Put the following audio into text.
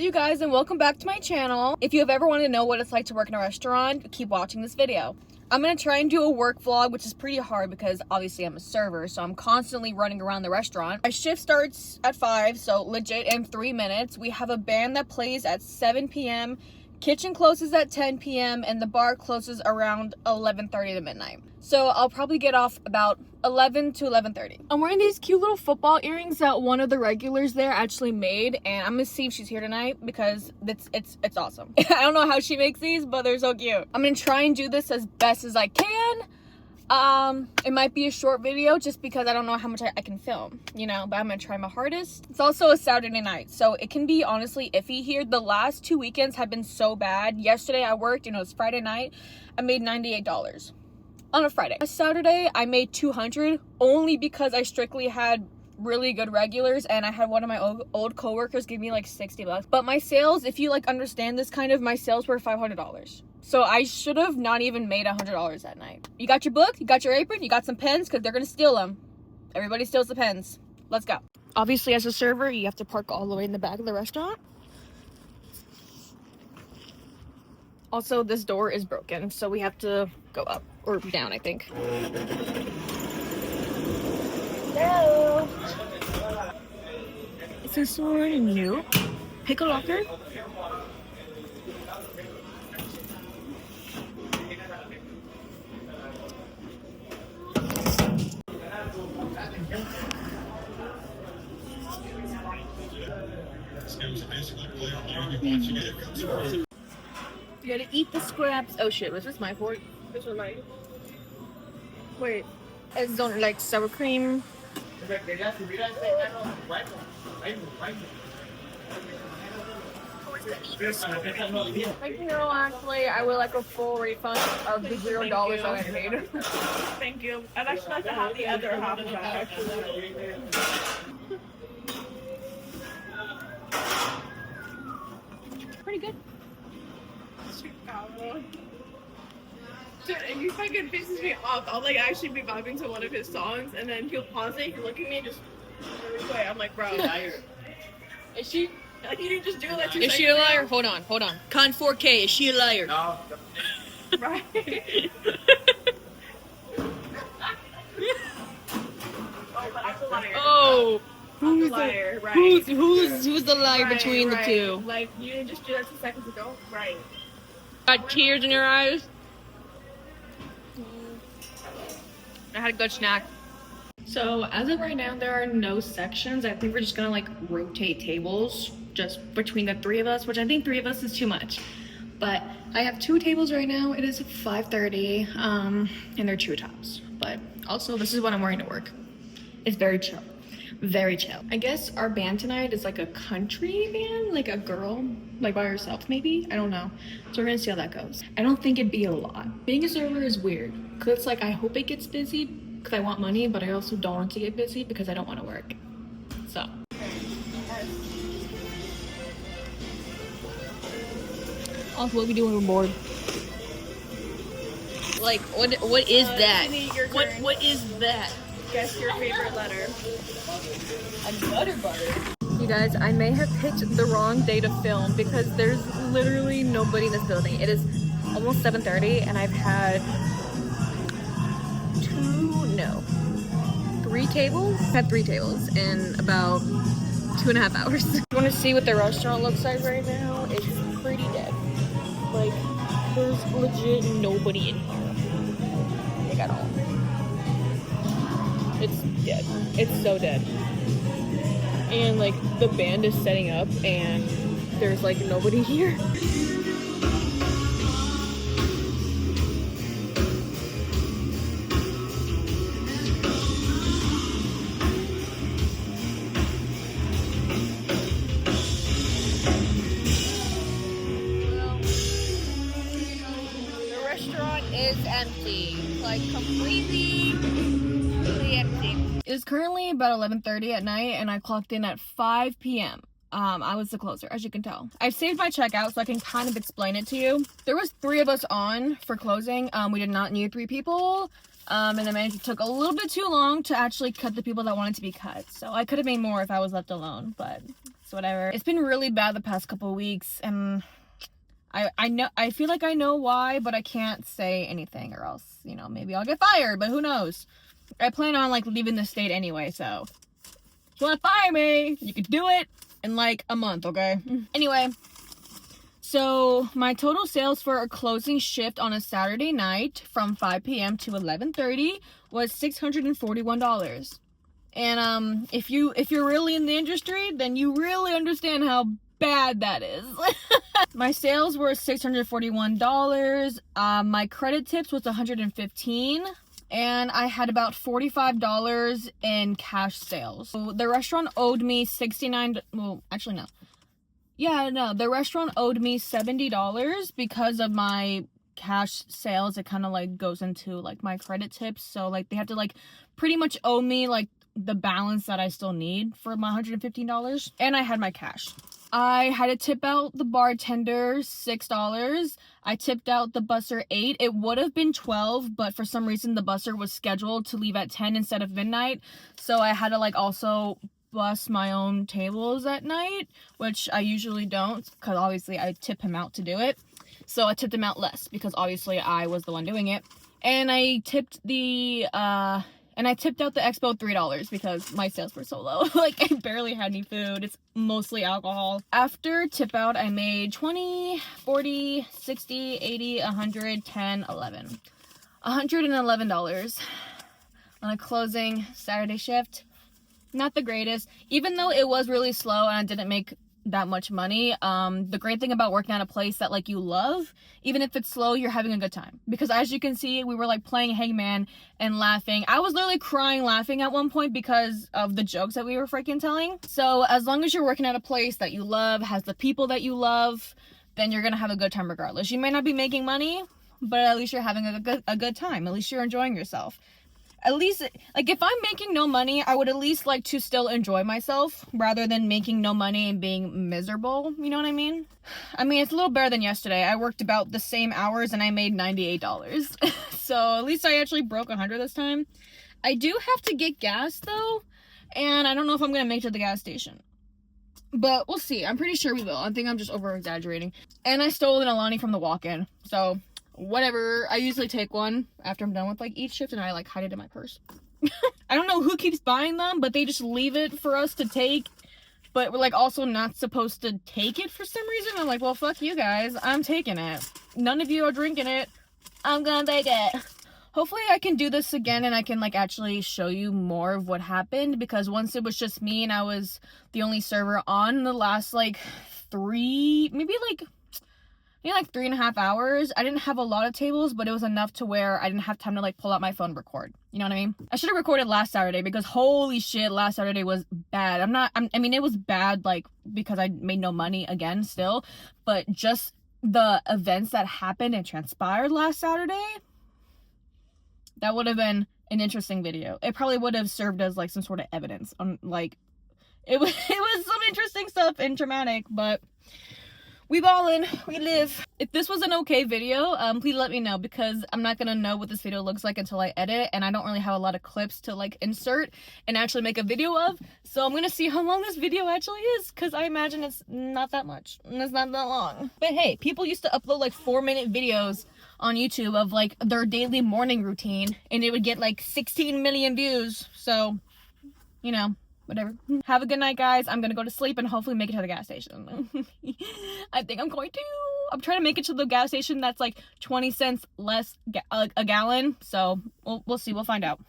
you guys, and welcome back to my channel. If you have ever wanted to know what it's like to work in a restaurant, keep watching this video. I'm gonna try and do a work vlog, which is pretty hard because obviously I'm a server, so I'm constantly running around the restaurant. My shift starts at 5, so legit in 3 minutes. We have a band that plays at 7 p.m. Kitchen closes at 10 p.m. and the bar closes around 11:30 to midnight. So I'll probably get off about 11 to 11:30. I'm wearing these cute little football earrings that one of the regulars there actually made, and I'm gonna see if she's here tonight because it's awesome. I don't know how she makes these, but they're so cute. I'm gonna try and do this as best as I can. It might be a short video just because I don't know how much I can film, you know, but I'm gonna try my hardest. It's also a Saturday night, so it can be honestly iffy here. The last 2 weekends have been so bad. Yesterday I worked, you know, it's Friday night. I made $98 on a Friday. A Saturday I made $200 only because I strictly had really good regulars, and I had one of my old coworkers give me like $60. But my sales, if you like understand this kind of, my sales were $500. So I should have not even made $100 that night. You got your book, you got your apron, you got some pens, because they're gonna steal them. Everybody steals the pens. Let's go. Obviously, as a server, you have to park all the way in the back of the restaurant. Also, this door is broken, so we have to go up or down, I think. Hello. Is this one new? Pickle locker? You gotta eat the scraps. Oh shit, was this my fork? This was mine. Wait. It's don't like sour cream. Like, no, actually, I would like a full refund of the $0 that I paid. Thank you. I'd actually like to have the other half of that, actually. Pretty good. Dude, and you fucking pisses me off. I'll like actually be vibing to one of his songs, and then he'll pause it, he'll look at me and just play. I'm like, bro. Is she? Like, you didn't just do that. Is she a liar? Hold on. Con 4K, is she a liar? No. Right. Oh, but I'm a liar. Oh. Who's the liar? Right. Who's the liar between the two? Like, you didn't just do that 2 seconds ago? Right. Got tears in your eyes? I had a good snack. So as of right now, there are no sections. I think we're just gonna like rotate tables just between the 3 of us, which I think 3 of us is too much. But I have 2 tables right now. It is 5:30, and they're chew tops. But also, this is what I'm wearing to work. It's very chill. Very chill. I guess our band tonight is like a country band, like a girl, like by herself maybe? I don't know. So we're gonna see how that goes. I don't think it'd be a lot. Being a server is weird, because it's like I hope it gets busy because I want money, but I also don't want to get busy because I don't want to work. So. Also, what we doing when we're bored? Like, what is that? What is that? Guess your favorite letter. Butter. You guys, I may have picked the wrong day to film because there's literally nobody in this building. It is almost 7:30 and I've had 3 tables? I've had 3 tables in about 2.5 hours. If you want to see what the restaurant looks like right now, it's pretty dead. Like, there's legit nobody in here. Like, at all. It's dead. It's so dead. And like the band is setting up and there's like nobody here. Well, the restaurant is empty. Like completely empty. It's currently about 11:30 at night and I clocked in at 5 p.m. I was the closer, as you can tell. I've saved my checkout so I can kind of explain it to you. There was 3 of us on for closing. We did not need 3 people. And the manager took a little bit too long to actually cut the people that wanted to be cut. So I could have made more if I was left alone, but So whatever. It's been really bad the past couple of weeks, and I feel like I know why, but I can't say anything, or else, you know, maybe I'll get fired, but who knows. I plan on like leaving the state anyway, so if you want to fire me, you can do it in like a month, okay? Anyway, so my total sales for a closing shift on a Saturday night from 5 p.m. to 11:30 was $641. And if you're really in the industry, then you really understand how bad that is. My sales were $641. My credit tips was $115. And I had about $45 in cash sales. So the restaurant owed me $69. Well, actually, no. Yeah, no. The restaurant owed me $70 because of my cash sales. It kind of like goes into like my credit tips. So like they have to like pretty much owe me like the balance that I still need for my $115. And I had my cash. I had to tip out the bartender $6. I tipped out the busser $8. It would have been $12, but for some reason the busser was scheduled to leave at 10 instead of midnight. So I had to like also bus my own tables at night, which I usually don't, because obviously I tip him out to do it. So I tipped him out less because obviously I was the one doing it. And I tipped out the expo $3 because my sales were so low. Like, I barely had any food. It's mostly alcohol. After tip out, I made 20, 40, 60, 80, 100, 10, 11. $111 on a closing Saturday shift. Not the greatest. Even though it was really slow and I didn't make that much money, the great thing about working at a place that like you love, even if it's slow, you're having a good time, because as you can see, we were like playing hangman and laughing. I was literally crying laughing at one point because of the jokes that we were freaking telling. So as long as you're working at a place that you love, has the people that you love, then you're gonna have a good time regardless. You may not be making money, but at least you're having a good time. At least you're enjoying yourself. At least, like, if I'm making no money, I would at least like to still enjoy myself rather than making no money and being miserable. You know what I mean? I mean, it's a little better than yesterday. I worked about the same hours and I made $98. So at least I actually broke 100 this time. I do have to get gas though, and I don't know if I'm going to make it to the gas station. But we'll see. I'm pretty sure we will. I think I'm just over exaggerating. And I stole an Alani from the walk-in. So whatever. I usually take one after I'm done with like each shift and I like hide it in my purse. I don't know who keeps buying them, but they just leave it for us to take, but we're like also not supposed to take it for some reason. I'm like, well, fuck you guys, I'm taking it. None of you are drinking it. I'm gonna take it. Hopefully I can do this again and I can like actually show you more of what happened, because once it was just me and I was the only server on the last like 3.5 hours. I didn't have a lot of tables, but it was enough to where I didn't have time to like pull out my phone and record. You know what I mean? I should have recorded last Saturday, because holy shit, last Saturday was bad. I mean, it was bad like because I made no money again still, but just the events that happened and transpired last Saturday, that would have been an interesting video. It probably would have served as like some sort of evidence on like, it was some interesting stuff and traumatic, but we ballin', we live. If this was an okay video, please let me know, because I'm not gonna know what this video looks like until I edit, and I don't really have a lot of clips to like insert and actually make a video of. So I'm gonna see how long this video actually is, because I imagine it's not that much. It's not that long. But hey, people used to upload like 4-minute videos on YouTube of like their daily morning routine, and it would get like 16 million views. So, you know, whatever. Have a good night, guys. I'm gonna go to sleep and hopefully make it to the gas station. I think I'm going to. I'm trying to make it to the gas station that's like 20 cents less a gallon. So we'll see. We'll find out.